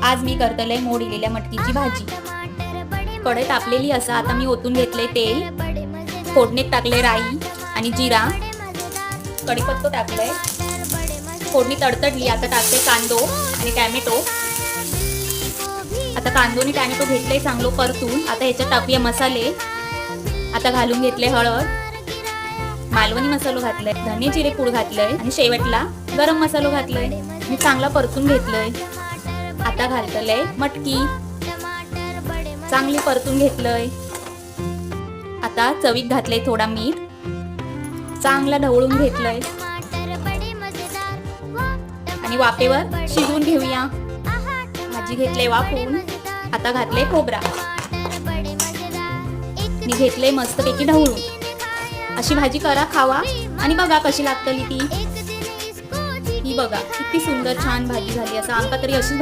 आज मी करतले मोड दिलेल्या मटकीची भाजी। कढई तापलेली असा आता मी ओतून घेतले तेल, फोडणीत टाकले राई आणि जिरा, कढीपत्ता टाकले, फोडणी तडतडली। आता टाकते कांदो आणि टॅमॅटो। आता कांदो आणि टॅमॅटो घेतले चांगलो परतून। आता ह्याच्यात टाकूया मसाले। आता घालून घेतले हळद, मालवणी मसालो घातलाय, धने जिरे पूड घातलंय आणि शेवटला गरम मसालो घातलाय। मी चांगला परतून घेतलंय। आता घालतलंय मटकी, चांगली परतून घेतलंय। आता चवीत घातलंय थोडा मीठ, चांगला ढवळून घेतलंय आणि वाफेवर शिजवून घेऊया। भाजी घेतले वाफवून। आता घातले खोबरा, मी घेतले मस्तपैकी ढवळून। अशी भाजी करा, खावा आणि बघा कशी लागतली ती। ही बघा किती सुंदर छान भाजी झाली। असं आमका तरी अशीच भाजी